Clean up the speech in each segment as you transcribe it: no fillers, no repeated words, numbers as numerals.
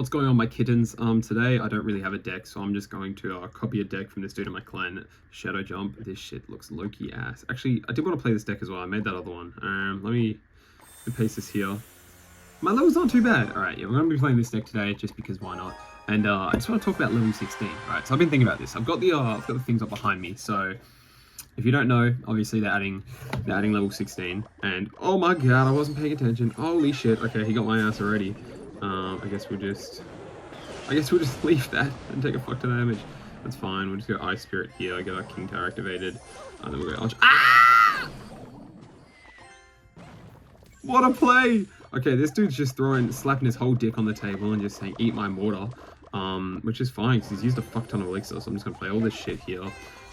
What's going on, my kittens? Today I don't really have a deck, so I'm just going to copy a deck from this dude in my clan, Shadow Jump. This shit looks low-key ass. Actually, I did want to play this deck as well. I made that other one. Let me paste this here. My level's not too bad. Alright, yeah, we're going to be playing this deck today just because why not? And I just want to talk about level 16. Alright, so I've been thinking about this. I've got the things up behind me, so if you don't know, obviously they're adding level 16. And oh my god, I wasn't paying attention. Holy shit. Okay, he got my ass already. I guess we'll just leave that and take a fuck to damage. That's fine. We'll just go Ice Spirit here, get our King Tower activated, and then we'll go Arch. Ah! What a play! Okay, this dude's just slapping his whole dick on the table and just saying, eat my mortar. Which is fine, because he's used a fuck ton of elixir, so I'm just gonna play all this shit here.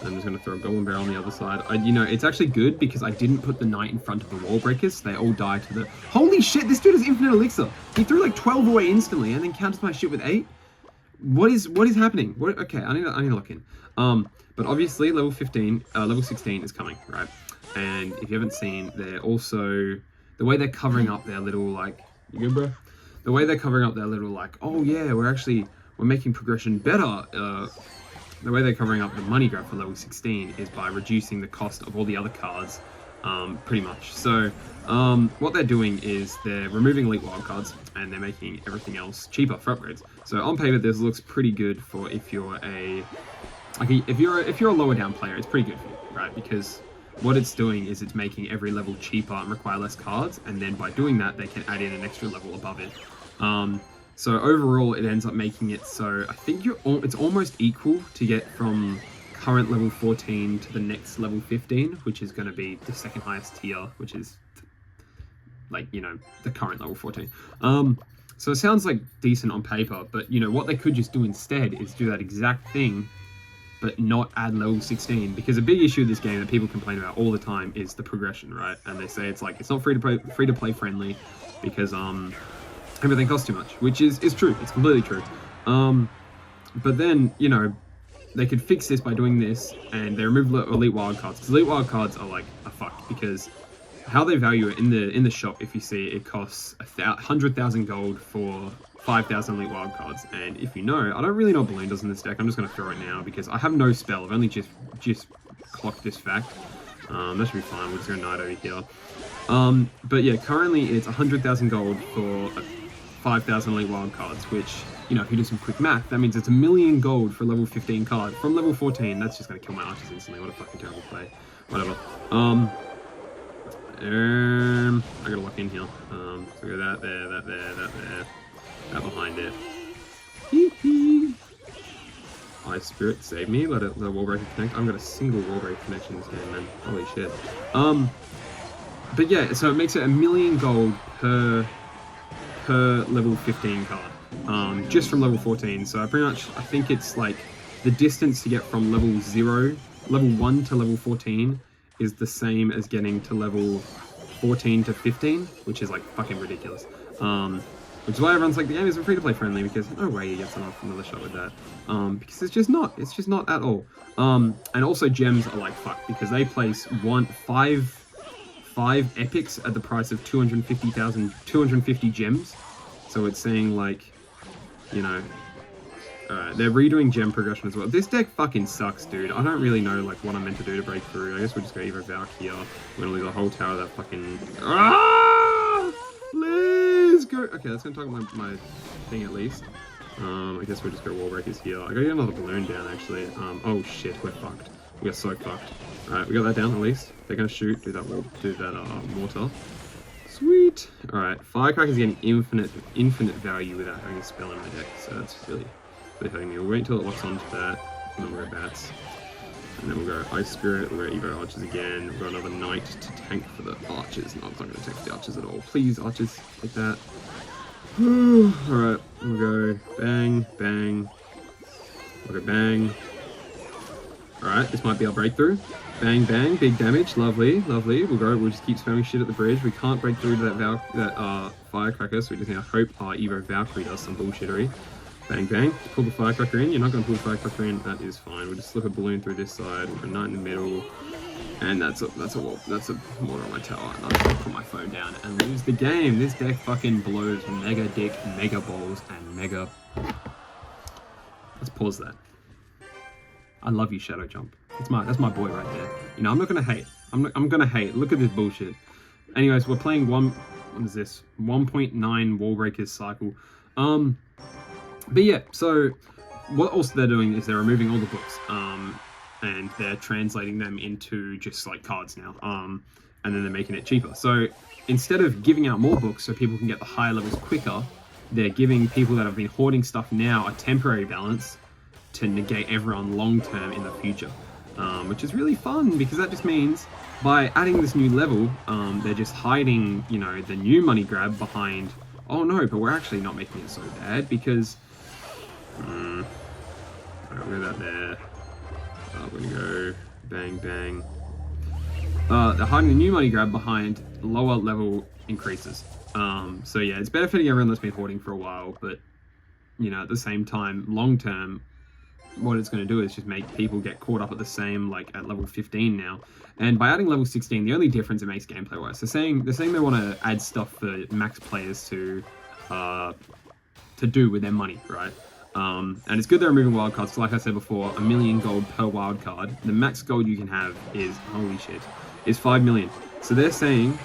I'm just going to throw a Golden Barrel on the other side. You know, it's actually good because I didn't put the Knight in front of the Wall Breakers. They all die to the... Holy shit, this dude has infinite elixir. He threw like 12 away instantly and then counters my shit with 8. What is happening? Okay, I need to look in. But obviously level 16 is coming, right? And if you haven't seen, they're also... The way they're covering up their little, like... You good, bro? The way they're covering up their little, like, oh yeah, we're making progression better. The way they're covering up the money grab for level 16 is by reducing the cost of all the other cards, pretty much. So what they're doing is they're removing elite wildcards and they're making everything else cheaper for upgrades. So on paper, this looks pretty good for if you're if you're a lower down player, it's pretty good for you, right? Because what it's doing is it's making every level cheaper and require less cards, and then by doing that, they can add in an extra level above it. So overall, it ends up making it so I think it's almost equal to get from current level 14 to the next level 15, which is going to be the second highest tier, which is like, you know, the current level 14. So it sounds like decent on paper, but you know what they could just do instead is do that exact thing, but not add level 16, because a big issue of this game that people complain about all the time is the progression, right? And they say it's like it's not free to play friendly because everything costs too much, which is true. It's completely true. But then, you know, they could fix this by doing this, and they remove elite wildcards. Because elite wildcards are like a fuck, because how they value it in the shop, if you see, it costs 100,000 gold for 5,000 elite wildcards. And if you know, I don't really know what Balloon does in this deck. I'm just going to throw it now because I have no spell. I've only just clocked this fact. That should be fine. We'll just go Knight over here. But yeah, currently it's 100,000 gold for 5,000 elite wildcards, which, you know, if you do some quick math, that means it's 1,000,000 gold for a level 15 card. From level 14, that's just going to kill my archers instantly. What a fucking terrible play. Whatever. I gotta lock in here. So go that there, that behind it. Ice Spirit, save me. Let Wall Breaker connect. I've got a single Wall Breaker connection in this game, man. Holy shit. But yeah, so it makes it 1,000,000 gold per level 15 card, just from level 14. So I think it's like the distance to get from level 1 to level 14 is the same as getting to level 14 to 15, which is like fucking ridiculous. Which is why everyone's like, the game isn't free to play friendly, because no way you get someone off another shot with that. Because it's just not at all. And also gems are like fuck, because they place five epics at the price of 250 gems. So it's saying like, you know, they're redoing gem progression as well. This deck fucking sucks, dude. I don't really know like what I'm meant to do to break through. I guess we'll just go Evo Valk here. We're gonna lose the whole tower of that fucking... Let's go! Okay, that's gonna talk about my thing at least. I guess we'll just go Wall Breakers here. I gotta get another balloon down actually. Oh shit, we're fucked. We are so fucked. Alright, we got that down at least. They're gonna shoot, do that mortar. Sweet! Alright, Firecracker's getting infinite value without having a spell in my deck, so that's really hurting me. We'll wait until it locks onto that, and then we'll go Bats. And then we'll go Ice Spirit, we'll go Evo Archers again, we've got another Knight to tank for the Archers. No, it's not going to tank the Archers at all. Please, Archers, like that. Alright, we'll go bang, bang. We'll go bang. Alright, this might be our breakthrough. Bang, bang, big damage, lovely. We'll just keep spamming shit at the bridge. We can't break through to that Firecracker, so we just need to hope our Evo Valkyrie does some bullshittery. Bang, bang. Pull the Firecracker in. You're not going to pull the Firecracker in. That is fine. We'll just slip a balloon through this side. We'll go Knight in the middle. And that's a mortar on my tower, and I'm just gonna put my phone down and lose the game. This deck fucking blows mega dick, mega balls, and mega. Let's pause that. I love you, Shadow Jump. That's my boy right there. You know, I'm not gonna hate. I'm gonna hate. Look at this bullshit. Anyways, we're playing what is this? 1.9 Wall Breakers cycle. But yeah, so what also they're doing is they're removing all the books. And they're translating them into just like cards now. And then they're making it cheaper. So instead of giving out more books so people can get the higher levels quicker, they're giving people that have been hoarding stuff now a temporary balance to negate everyone long term in the future. Which is really fun because that just means by adding this new level, they're just hiding, you know, the new money grab behind, oh no, but we're actually not making it so bad because Alright, we'll go that there. We're gonna go bang bang. They're hiding the new money grab behind lower level increases. So yeah, it's benefiting everyone that's been hoarding for a while, but you know, at the same time, long term, what it's going to do is just make people get caught up at the same, like at level 15 now. And by adding level 16, the only difference it makes gameplay wise. They're saying they want to add stuff for max players to do with their money, right? And it's good they're removing wildcards. So like I said before, 1 million gold per wildcard. The max gold you can have is, holy shit, is 5 million. So they're saying,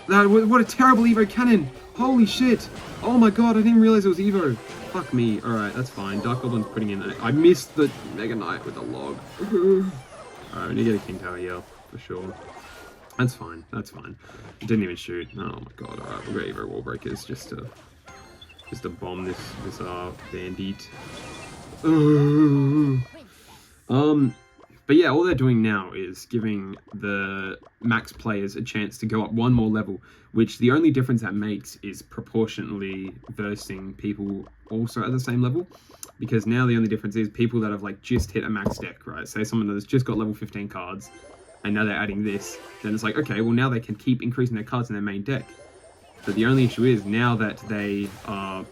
that what a terrible Evo cannon! Holy shit! Oh my god, I didn't realize it was Evo. Fuck me. Alright, that's fine. Dark Goblin's putting in that. I missed the Mega Knight with the log. Alright, we need to get a King Tower here, for sure. That's fine. That's fine. It didn't even shoot. Oh my god. Alright, we'll go Evo Wall Breakers just to bomb this bandit. But yeah, all they're doing now is giving the max players a chance to go up one more level, which the only difference that makes is proportionately versing people also at the same level. Because now the only difference is people that have like just hit a max deck, right? Say someone that's just got level 15 cards, and now they're adding this, then it's like, okay, well now they can keep increasing their cards in their main deck. But the only issue is now that they are,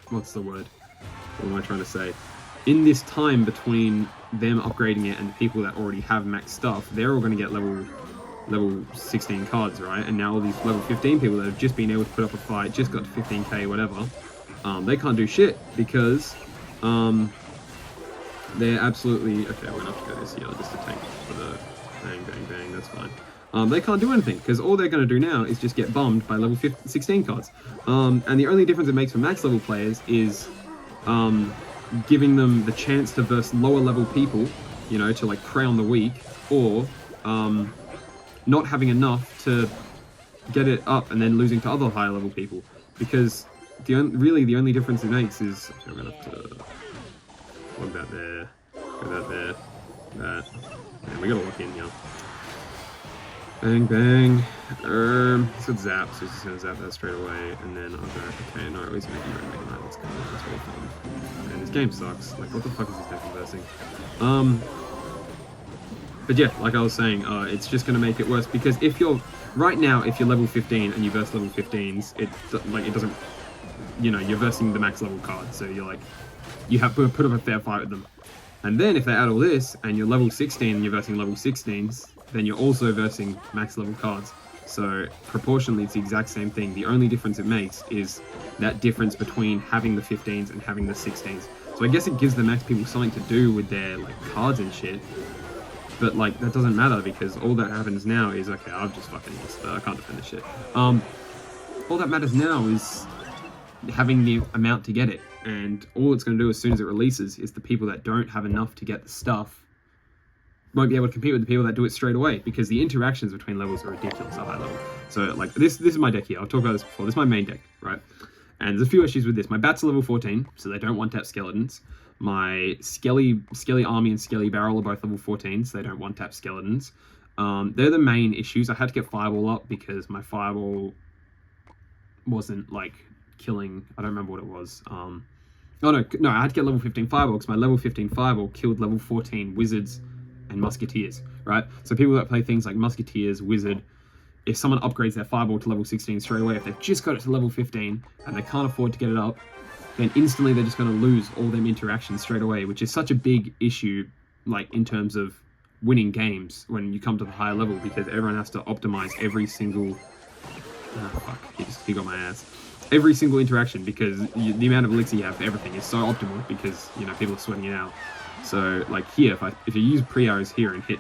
what's the word? What am I trying to say? In this time between them upgrading it and the people that already have max stuff, they're all going to get level 16 cards, right? And now all these level 15 people that have just been able to put up a fight, just got to 15k, whatever, they can't do shit because they're absolutely, okay, we're going to have to go this here just to tank for the bang, bang, bang, that's fine. They can't do anything because all they're going to do now is just get bummed by level 16 cards. And the only difference it makes for max level players is giving them the chance to verse lower level people, you know, to like prey on the weak, or not having enough to get it up and then losing to other higher level people. Because really the only difference it makes is, okay, I'm going to have to log that there, go that there, that, and we got to lock in here. Bang, bang. It's got zap, so it's just gonna zap that straight away, and then I'll go, okay, no, at least make Mega Knight, let's go, that's really fun. And this game sucks, like, what the fuck is this deck conversing? But yeah, like I was saying, it's just gonna make it worse, because if you're, right now, if you're level 15 and you verse level 15s, it doesn't, you know, you're versing the max level card, so you're like, you have to put up a fair fight with them. And then if they add all this, and you're level 16 and you're versing level 16s, then you're also versing max level cards. So proportionally it's the exact same thing. The only difference it makes is that difference between having the 15s and having the 16s. So I guess it gives the max people something to do with their like cards and shit. But like that doesn't matter because all that happens now is, okay, I've just fucking lost. I can't defend this shit. All that matters now is having the amount to get it. And all it's going to do as soon as it releases is the people that don't have enough to get the stuff won't be able to compete with the people that do it straight away, because the interactions between levels are ridiculous at high level. So like this is my deck here. I've talked about this before. This is my main deck, right? And there's a few issues with this. My bats are level 14, so they don't one-tap skeletons. My Skelly Army and Skelly Barrel are both level 14, so they don't one-tap skeletons. They're the main issues. I had to get Fireball up because my Fireball wasn't like killing, I don't remember what it was. Oh no, I had to get level 15 Fireball because my level 15 Fireball killed level 14 Wizards and Musketeers, right? So people that play things like Musketeers, Wizard, if someone upgrades their Fireball to level 16 straight away, if they've just got it to level 15 and they can't afford to get it up, then instantly they're just going to lose all them interactions straight away, which is such a big issue, like in terms of winning games when you come to the higher level, because everyone has to optimize every single he got my ass. Every single interaction, because the amount of elixir you have for everything is so optimal, because people are sweating it out. So like here, if you use pre-arrows here and hit.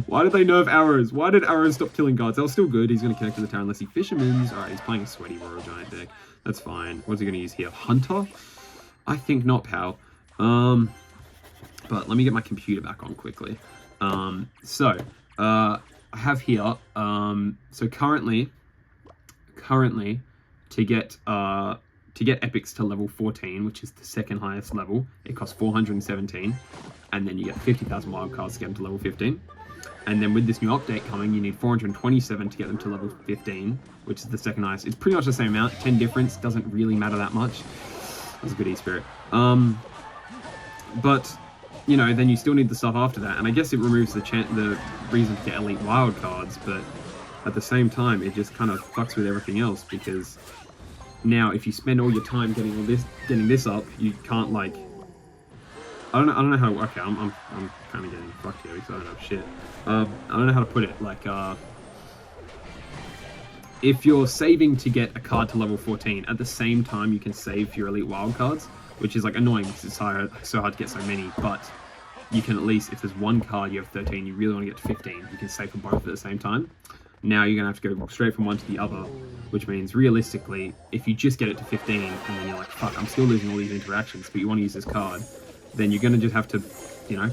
Why did they nerf arrows? Why did arrows stop killing guards? They were still good. He's going to connect to the tower unless he fisherman's. Alright, he's playing a sweaty Royal Giant deck. That's fine. What's he going to use here? Hunter? I think not, pal. But let me get my computer back on quickly. I have here, so currently to get epics to level 14, which is the second highest level, it costs 417, and then you get 50,000 wildcards to get them to level 15. And then with this new update coming, you need 427 to get them to level 15, which is the second highest. It's pretty much the same amount, 10 difference, doesn't really matter that much. That's a good E-Spirit. But then you still need the stuff after that, and I guess it removes the reason to get elite wild cards, but at the same time, it just kind of fucks with everything else, because now if you spend all your time getting this up, you can't I don't know how. Okay, I'm kind of getting fucked here because I don't know shit. I don't know how to put it. If you're saving to get a card to level 14, at the same time you can save your elite wild cards, which is annoying because it's so hard to get so many, but you can at least, if there's one card you have 13, you really want to get to 15, you can save for both at the same time. Now you're going to have to go straight from one to the other, which means realistically, if you just get it to 15 and then you're like, fuck, I'm still losing all these interactions, but you want to use this card, then you're going to just have to,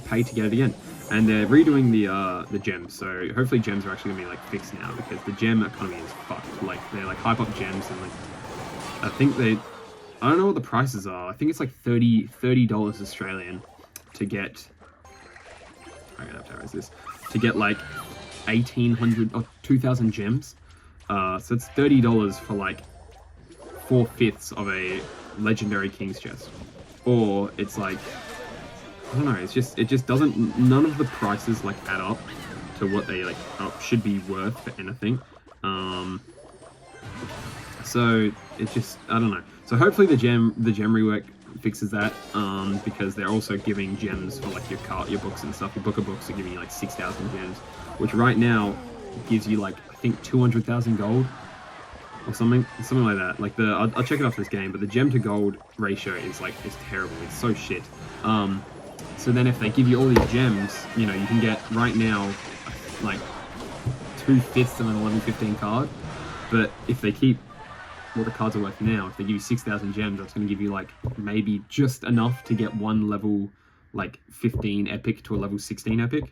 pay to get it again. And they're redoing the gems, so hopefully gems are actually going to be fixed now, because the gem economy is fucked. They're hype up gems, and I think I don't know what the prices are. I think it's $30 Australian to get. I'm gonna have to erase this. To get 1,800 or 2,000 gems. So it's $30 for 4/5 of a legendary King's Chest. Or it's I don't know. It just doesn't. None of the prices add up to what they should be worth for anything. So it just, I don't know. So hopefully the gem rework fixes that, because they're also giving gems for your books and stuff. Your book of books are giving you 6,000 gems, which right now gives you I think 200,000 gold or something like that. I'll check it off this game, but the gem to gold ratio is terrible. It's so shit. So then if they give you all these gems, you can get right now 2/5 of an 11-15 card. But if they keep what the cards are worth now, if they give you 6,000 gems, that's going to give you maybe just enough to get one level 15 epic to a level 16 epic.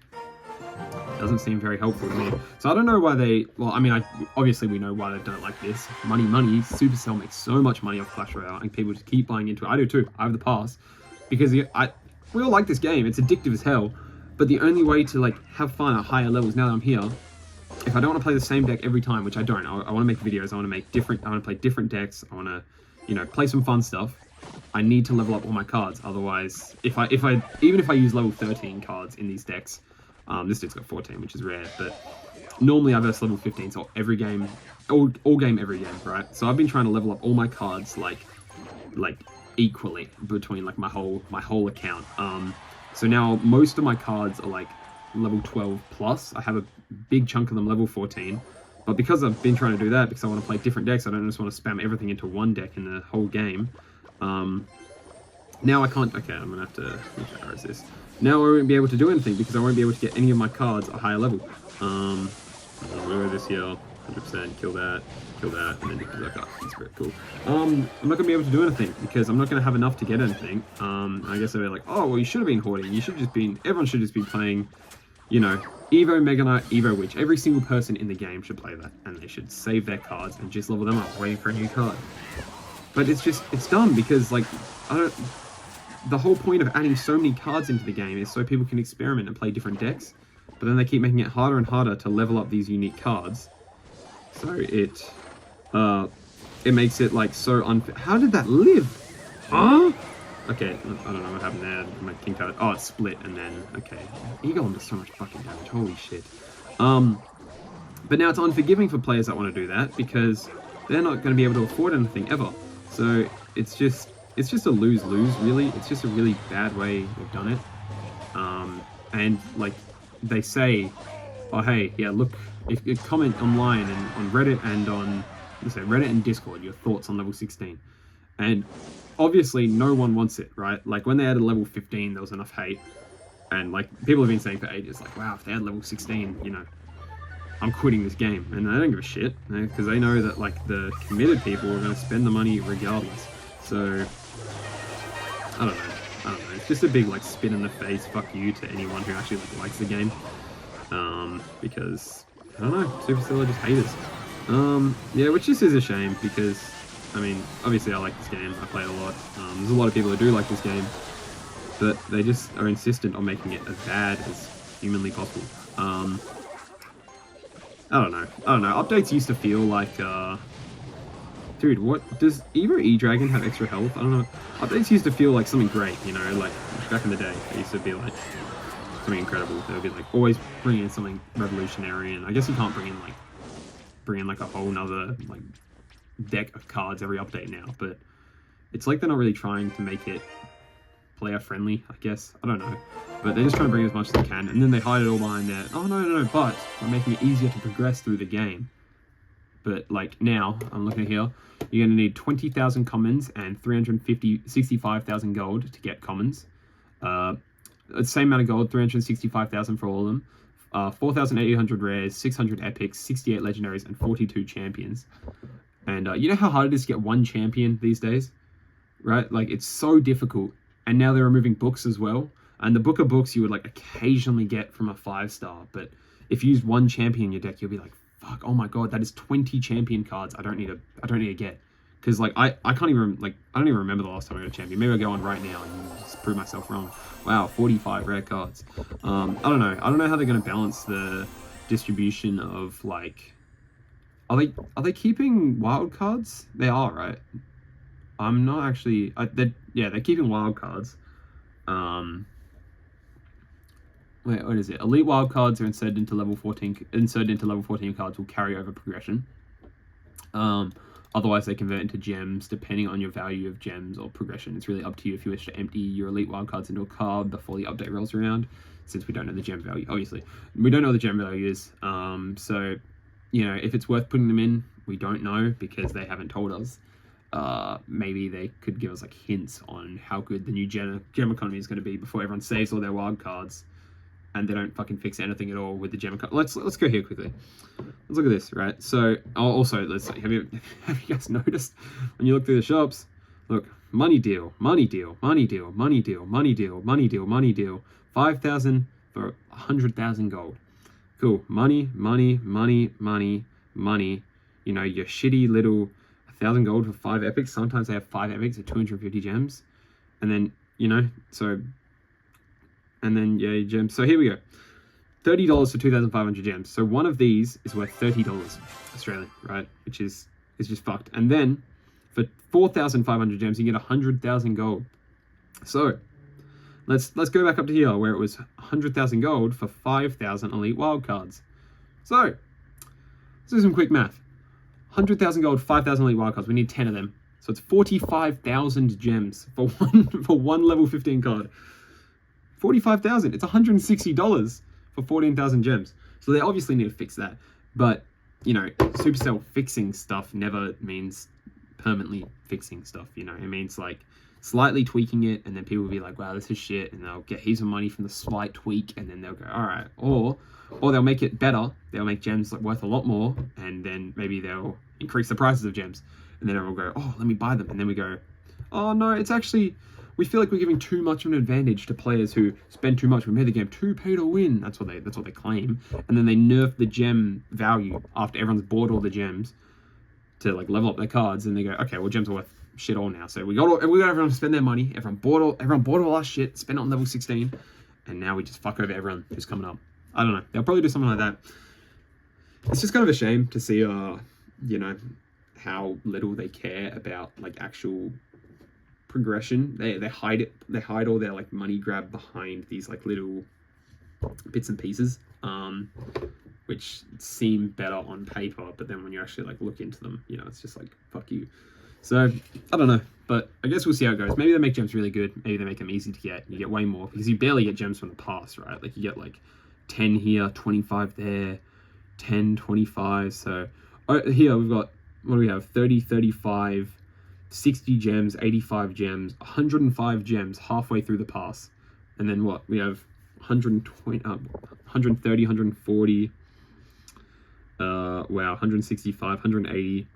Doesn't seem very helpful to me. So I don't know why they. Well, I mean, obviously we know why they've done it like this. Money. Supercell makes so much money off Clash Royale, and people just keep buying into it. I do too. I have the pass because we all like this game. It's addictive as hell. But the only way to have fun at higher levels now that I'm here, if I don't want to play the same deck every time, which I don't, I want to make videos. I want to play different decks. I want to, play some fun stuff. I need to level up all my cards. Otherwise, even if I use level 13 cards in these decks, this dude's got 14, which is rare. But normally I verse level 15, so every game, all game, every game, right? So I've been trying to level up all my cards equally between my whole account. So now most of my cards are level 12 plus. I have a big chunk of them level 14, but because I've been trying to do that, because I want to play different decks, I don't just want to spam everything into one deck in the whole game. Now I can't. Okay, I'm gonna have to erase this. Now I won't be able to do anything because I won't be able to get any of my cards at a higher level. Where this here, 100%, kill that, and then just like, oh, that's very cool. I'm not gonna be able to do anything because I'm not gonna have enough to get anything. I guess they're oh, well, you should have been hoarding. Everyone should just be playing, Evo Mega Knight, Evo Witch. Every single person in the game should play that, and they should save their cards and just level them up, waiting for a new card. But it's dumb because the whole point of adding so many cards into the game is so people can experiment and play different decks. But then they keep making it harder and harder to level up these unique cards. So it makes it so unfair. How did that live? Huh? Okay, I don't know what happened there. My king card. Oh, it split and then okay. Eagle does so much fucking damage. Holy shit. But now it's unforgiving for players that want to do that because they're not going to be able to afford anything ever. So it's just a lose-lose, really. It's just a really bad way they've done it. And like they say, oh hey, yeah, look, if you comment online and on Reddit and on, let's say Reddit and Discord, your thoughts on level 16. And obviously no one wants it, right? Like when they added level 15, there was enough hate. And like people have been saying for ages, like, wow, if they had level 16, you know, I'm quitting this game. And they don't give a shit, because they know that like the committed people are going to spend the money regardless. So I don't know. It's just a big like spit in the face, fuck you to anyone who actually like likes the game. Because I don't know, Supercell are just haters. Yeah, which just is a shame because I mean, obviously I like this game. I play it a lot. There's a lot of people who do like this game, but they just are insistent on making it as bad as humanly possible. I don't know. Updates used to feel like, dude, what does either E-Dragon have extra health? I don't know. Updates used to feel like something great, you know, like back in the day. They used to be like something incredible. They would be like always bringing in something revolutionary, and I guess you can't bring in like a whole nother like deck of cards every update now, but it's like they're not really trying to make it player friendly, I guess. I don't know, but they're just trying to bring as much as they can, and then they hide it all behind there. Oh no, but we're making it easier to progress through the game. But like now, I'm looking here, you're going to need 20,000 commons and 65,000 gold to get commons. The same amount of gold, 365,000 for all of them. 4,800 rares, 600 epics, 68 legendaries, and 42 champions. And you know how hard it is to get one champion these days, right? Like it's so difficult. And now they're removing books as well. And the book of books you would like occasionally get from a 5-star, but if you use one champion in your deck, you'll be like, fuck, oh my god, that is 20 champion cards I don't need to get. Because like I don't even remember the last time I got a champion. Maybe I'll go on right now and just prove myself wrong. Wow, 45 rare cards. I don't know how they're gonna balance the distribution of like, are they keeping wild cards? They are, right? I'm not actually. They're keeping wild cards. Wait, what is it? Elite wild cards are inserted into level 14. Inserted into level 14 cards will carry over progression. Otherwise, they convert into gems depending on your value of gems or progression. It's really up to you if you wish to empty your elite wild cards into a card before the update rolls around. Since we don't know the gem value, obviously, we don't know what the gem value is. So, you know, if it's worth putting them in, we don't know because they haven't told us. Maybe they could give us like hints on how good the new gem economy is going to be before everyone saves all their wild cards, and they don't fucking fix anything at all with the gem economy. Let's go here quickly. Let's look at this, right? So also let's see, have you guys noticed when you look through the shops? Look, money deal, 5,000 for 100,000 gold. Cool, money. You know, your shitty little 1,000 gold for 5 epics. Sometimes they have 5 epics at 250 gems, and then you know, and then yeah, gems. So here we go, $30 for 2,500 gems. So one of these is worth $30 Australian, right? Which is just fucked. And then for 4,500 gems, you get 100,000 gold. So let's go back up to here where it was 100,000 gold for 5,000 elite wildcards. So let's do some quick math. 100,000 gold, 5,000 elite wildcards. We need 10 of them. So it's 45,000 gems for one level 15 card. 45,000. It's $160 for 14,000 gems. So they obviously need to fix that. But you know, Supercell fixing stuff never means permanently fixing stuff. You know, it means like slightly tweaking it, and then people will be like, "Wow, this is shit," and they'll get heaps of money from the slight tweak, and then they'll go, "All right," or they'll make it better. They'll make gems like worth a lot more, and then maybe they'll increase the prices of gems, and then everyone will go, "Oh, let me buy them," and then we go, "Oh no, it's actually." We feel like we're giving too much of an advantage to players who spend too much. We made the game too pay to win. That's what they claim, and then they nerf the gem value after everyone's bought all the gems to like level up their cards, and they go, okay, well, gems are worth shit all now. So we got everyone to spend their money. Everyone bought all our shit, spent it on level 16, and now we just fuck over everyone who's coming up. I don't know. They'll probably do something like that. It's just kind of a shame to see, you know, how little they care about like actual progression. They hide it. They hide all their like money grab behind these like little bits and pieces, which seem better on paper, but then when you actually like look into them, you know, it's just like fuck you. So I don't know, but But I guess we'll see how it goes. Maybe they make gems really good. Maybe they make them easy to get. You get way more because you barely get gems from the past, right? Like you get like 10 here, 25 there, 10, 25. So here we've got, what do we have? 30, 35, 60 gems, 85 gems, 105 gems halfway through the pass. And then what? We have 120, 130, 140. Wow, 165, 180.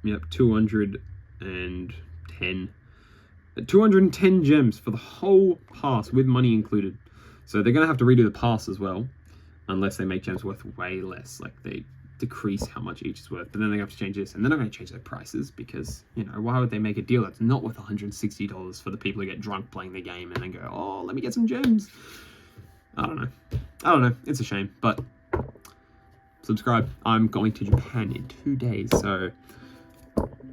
Yep, 210 gems for the whole pass with money included. So they're gonna have to redo the pass as well, unless they make gems worth way less, like they decrease how much each is worth. But then they have to change this, and they're not gonna change their prices because, you know, why would they make a deal that's not worth $160 for the people who get drunk playing the game and then go, oh, let me get some gems? I don't know. It's a shame, but subscribe. I'm going to Japan in 2 days, so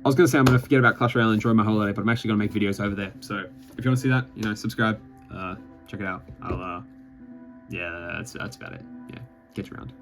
I was going to say I'm going to forget about Clash Royale and enjoy my holiday, but I'm actually going to make videos over there. So if you want to see that, you know, subscribe, check it out. Yeah, that's about it. Yeah, catch you around.